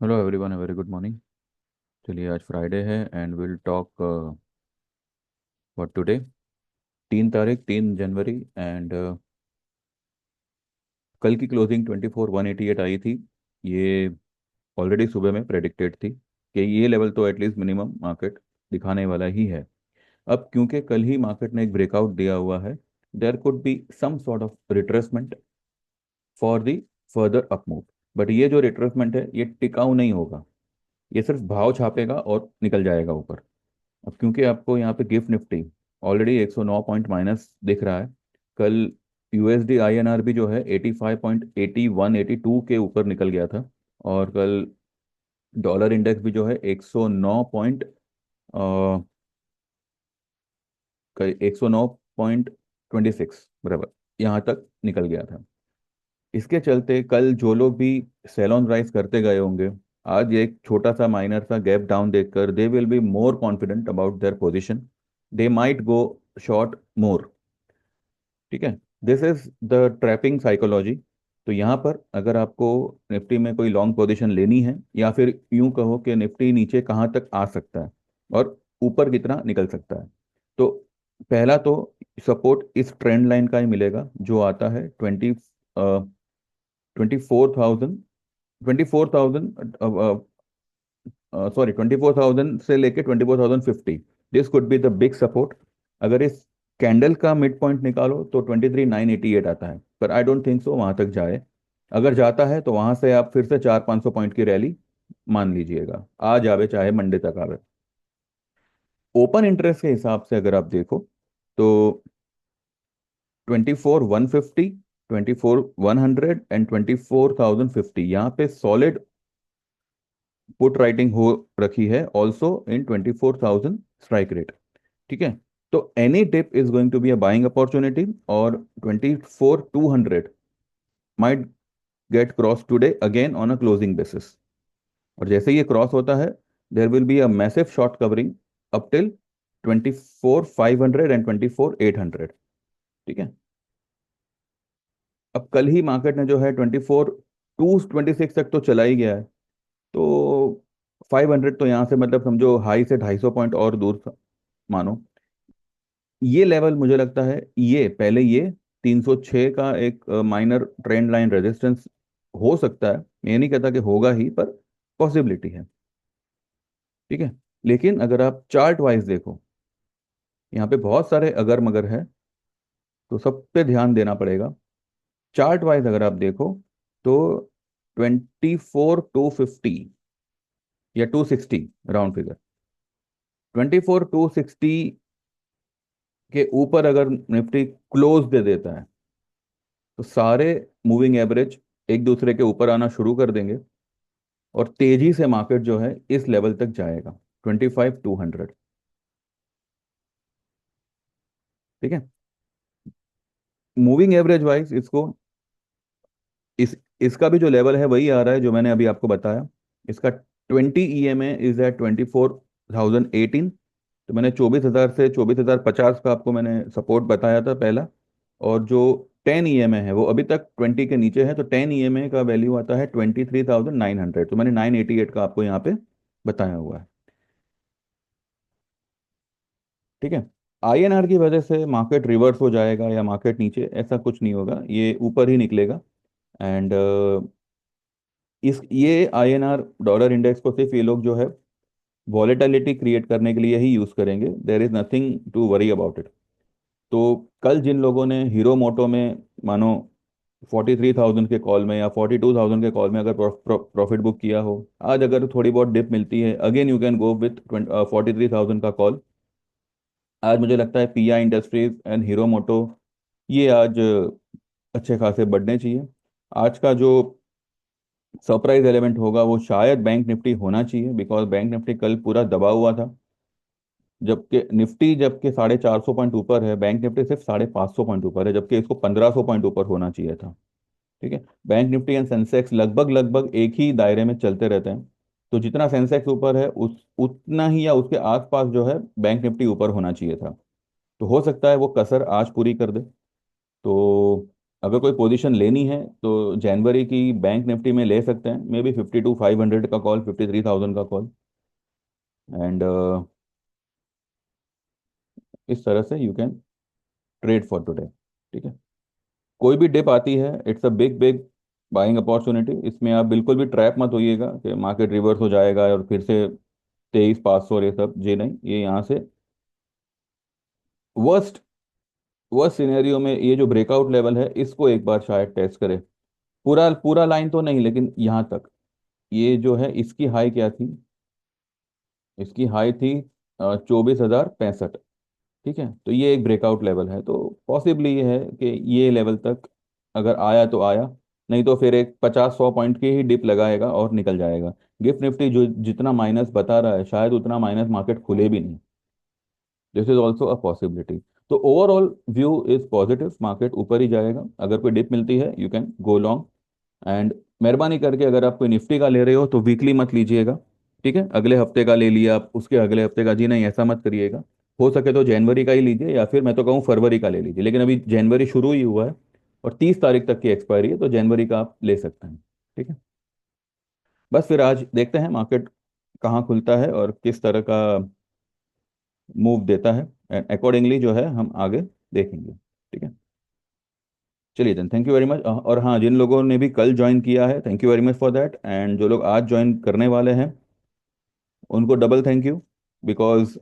Hello everyone, very good morning. चलिए, आज Friday है and will talk for today. 3 तारीख, 3 जनवरी एंड कल की क्लोजिंग 24,188 आई थी। ये ऑलरेडी सुबह में प्रेडिक्टेड थी कि ये लेवल तो एटलीस्ट मिनिमम मार्केट दिखाने वाला ही है। अब क्योंकि कल ही मार्केट ने एक ब्रेकआउट दिया हुआ है, there could be some sort of retracement for the further up move. But ये जो रिट्रेसमेंट है ये टिकाऊ नहीं होगा, ये सिर्फ भाव छापेगा और निकल जाएगा ऊपर। अब क्योंकि आपको यहाँ पे gift Nifty already 109 point minus दिख रहा है। कल यूएसडी आईएनआर भी जो है 85.81 82 के ऊपर निकल गया था। और कल डॉलर इंडेक्स भी जो है 109 पॉइंट 109.26 बराबर यहाँ तक निकल गया था। इसके चलते कल जो लोग भी सेल ऑन राइज करते गए होंगे, आज एक छोटा सा माइनर सा गैप डाउन देखकर they will be more confident about their position. They might go short more. ठीक है, this is the trapping psychology. तो यहाँ पर अगर आपको निफ्टी में कोई लॉन्ग पोजीशन लेनी है, या फिर यूं कहो कि निफ्टी नीचे कहाँ तक आ सकता है और ऊपर कितना निकल सकता है, तो पहला तो सपोर्ट इस ट्रेंड लाइन का ही मिलेगा जो आता है 24,000, 24,000, सॉरी 24,000 से लेके 24,050। This could be the big support. अगर इस कैंडल का मिड पॉइंट निकालो तो 23,988 आता है, पर आई डोंट थिंक सो वहां तक जाए। अगर जाता है तो वहां से आप फिर से 400-500 पॉइंट की रैली मान लीजिएगा, आ जावे चाहे मंडे तक आवे। ओपन इंटरेस्ट के हिसाब से अगर आप देखो तो 24,150, 24,100 एंड 24,050 यहाँ पे सॉलिड पुट राइटिंग हो रखी है, ऑल्सो इन 24,000 स्ट्राइक रेट। ठीक है, तो any dip is going to be a buying opportunity, और 24,200 might get cross today again on a closing basis. और जैसे ही ये क्रॉस होता है, there will be a massive short covering up till 24,500 and 24,800। ठीक है, अब कल ही मार्केट ने जो है 24,226 तक तो चला ही गया है, तो 500 तो यहाँ से मतलब समझो हाई से 250 पॉइंट और दूर मानो। ये लेवल मुझे लगता है ये पहले ये 306 का एक माइनर ट्रेंड लाइन रेजिस्टेंस हो सकता है। मैं नहीं कहता कि होगा ही, पर पॉसिबिलिटी है। ठीक है, लेकिन अगर आप चार्ट वाइज देखो, यहाँ पे बहुत सारे अगर मगर है, तो सब पे ध्यान देना पड़ेगा। चार्ट वाइज अगर आप देखो तो 24,250 या 260 राउंड फिगर, 24,260 के ऊपर अगर निफ्टी क्लोज दे देता है तो सारे मूविंग एवरेज एक दूसरे के ऊपर आना शुरू कर देंगे, और तेजी से मार्केट जो है इस लेवल तक जाएगा, 25,200। ठीक है, मूविंग एवरेज वाइज इसको इस इसका भी जो लेवल है वही आ रहा है जो मैंने अभी आपको बताया। इसका 20 EMA इज एट 24,018। तो मैंने 24,000 से 24,050 का आपको मैंने सपोर्ट बताया था पहला। और जो 10 EMA है वो अभी तक 20 के नीचे है, तो 10 EMA का वैल्यू आता है 23,900। तो मैंने 988 का आपको यहाँ पे बताया हुआ है। ठीक है, आईएनआर की वजह से मार्केट रिवर्स हो जाएगा या मार्केट नीचे, ऐसा कुछ नहीं होगा, ये ऊपर ही निकलेगा। एंड इस ये आईएनआर डॉलर इंडेक्स को सिर्फ ये लोग जो है वॉलेटिलिटी क्रिएट करने के लिए ही यूज करेंगे, there is nothing to worry about it. तो कल जिन लोगों ने हीरो मोटो में मानो 43,000 के कॉल में या 42,000 के कॉल में अगर प्रॉफिट बुक किया हो, आज अगर थोड़ी बहुत डिप मिलती है again you can go with 43,000 का कॉल। आज मुझे लगता है पीआई इंडस्ट्रीज एंड हीरो मोटो ये आज अच्छे खासे बढ़ने चाहिए। आज का जो सरप्राइज एलिमेंट होगा वो शायद बैंक निफ्टी होना चाहिए, बिकॉज बैंक निफ्टी कल पूरा दबा हुआ था। जबकि 450 पॉइंट ऊपर है, बैंक निफ्टी सिर्फ 550 पॉइंट ऊपर है, जबकि इसको 1,500 पॉइंट ऊपर होना चाहिए था। ठीक है, बैंक निफ्टी एंड सेंसेक्स लगभग लगभग एक ही दायरे में चलते रहते हैं। तो जितना सेंसेक्स ऊपर है उस उतना ही या उसके आसपास जो है बैंक निफ्टी ऊपर होना चाहिए था। तो हो सकता है वो कसर आज पूरी कर दे। तो अगर कोई पोजीशन लेनी है तो जनवरी की बैंक निफ्टी में ले सकते हैं, मे बी 52,500 का कॉल, 53,000 का कॉल। एंड इस तरह से you can trade for today. ठीक है। कोई भी डिप आती है, it's a big big buying opportunity. इसमें आप बिल्कुल भी ट्रैप मत होइएगा कि मार्केट रिवर्स हो जाएगा और फिर से 23,500 ये सब, जी नहीं। ये यहाँ से वर्स्ट वर्स्ट सिनेरियो में ये जो ब्रेकआउट लेवल है इसको एक बार शायद टेस्ट करे। पूरा पूरा लाइन तो नहीं, लेकिन यहाँ तक। ये जो है इसकी हाई क्या थी? इसकी हाई थी 24,065। ठीक है, तो ये एक ब्रेकआउट लेवल है, तो पॉसिबली ये है कि ये लेवल तक अगर आया तो आया, नहीं तो फिर एक 50-100 पॉइंट की ही डिप लगाएगा और निकल जाएगा। गिफ्ट निफ्टी जो जितना माइनस बता रहा है, शायद उतना माइनस मार्केट खुले भी नहीं। This is also a possibility. तो overall view is positive, market ऊपर ही जाएगा। अगर कोई डिप मिलती है you can go long. And मेहरबानी करके अगर आप कोई निफ्टी का ले रहे हो तो वीकली मत लीजिएगा। ठीक है, अगले हफ्ते का ले लिया आप, उसके अगले हफ्ते का, जी नहीं, ऐसा मत करिएगा। हो सके तो जनवरी का ही लीजिए, या फिर मैं तो कहूँ फरवरी का ले लीजिए। लेकिन अभी जनवरी शुरू ही हुआ है और 30 तारीख तक की एक्सपायरी है, तो जनवरी का आप ले सकते हैं। ठीक है। बस फिर आज देखते हैं मार्केट कहाँ खुलता है और किस तरह का मूव देता है, अकॉर्डिंगली जो है हम आगे देखेंगे। ठीक है। चलिए then, thank you very much. और हाँ, जिन लोगों ने भी कल ज्वाइन किया है, thank you very much for that. And जो लोग आज ज्वाइन करने वाले हैं उनको डबल थैंक यू, बिकॉज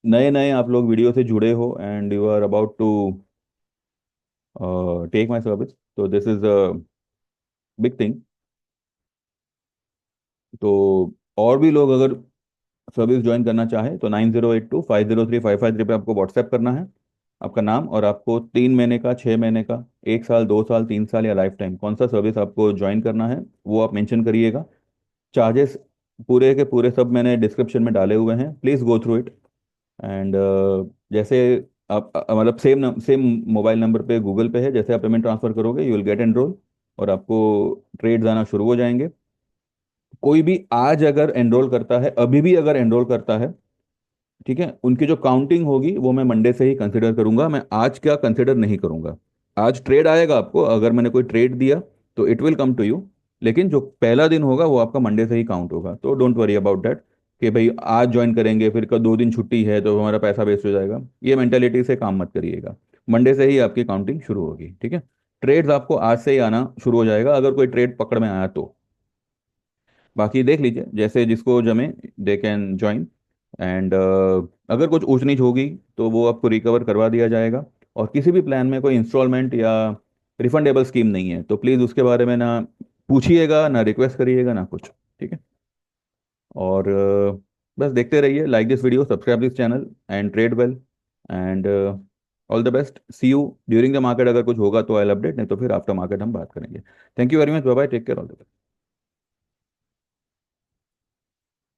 नए नए आप लोग वीडियो से जुड़े हो and you are about to take my service. तो this is a big thing. तो और भी लोग अगर सर्विस ज्वाइन करना चाहे तो 9082503553 पे आपको व्हाट्सएप करना है आपका नाम, और आपको 3 महीने का, 6 महीने का, 1 साल, 2 साल, 3 साल या लाइफ टाइम, कौन सा सर्विस आपको ज्वाइन करना है वो आप मेंशन करिएगा। चार्जेस पूरे के पूरे सब मैंने डिस्क्रिप्शन में डाले हुए हैं, please go through it. And जैसे आप मतलब सेम सेम मोबाइल नंबर पे गूगल पे है, जैसे आप पेमेंट ट्रांसफर करोगे यू विल गेट एनरोल और आपको ट्रेड्स आना शुरू हो जाएंगे। कोई भी आज अगर एनरोल करता है, अभी भी अगर एनरोल करता है, ठीक है, उनकी जो काउंटिंग होगी वो मैं मंडे से ही कंसिडर करूंगा, मैं आज क्या कंसिडर नहीं करूंगा। आज ट्रेड आएगा आपको, अगर मैंने कोई ट्रेड दिया तो it will come to you, लेकिन जो पहला दिन होगा वो आपका मंडे से ही काउंट होगा। तो डोंट वरी अबाउट दैट कि भाई आज ज्वाइन करेंगे फिर 2 दिन छुट्टी है तो हमारा पैसा वेस्ट हो जाएगा। ये मेंटेलिटी से काम मत करिएगा। मंडे से ही आपकी काउंटिंग शुरू होगी। ठीक है। ट्रेड्स आपको आज से ही आना शुरू हो जाएगा अगर कोई ट्रेड पकड़ में आया तो। बाकी देख लीजिए, जैसे जिसको जमे दे कैन ज्वाइन। एंड अगर कुछ ऊंच नीच होगी तो वो आपको रिकवर करवा दिया जाएगा। और किसी भी प्लान में कोई इंस्टॉलमेंट या रिफंडेबल स्कीम नहीं है, तो प्लीज़ उसके बारे में ना पूछिएगा, ना रिक्वेस्ट करिएगा, ना कुछ। ठीक है। और बस देखते रहिए, like this video, subscribe this channel and trade well. And all the best, see you during the market. अगर कुछ होगा तो आई अपडेट, नहीं तो फिर आफ्टर मार्केट हम बात करेंगे। Thank you very much, bye bye, take care, all the best.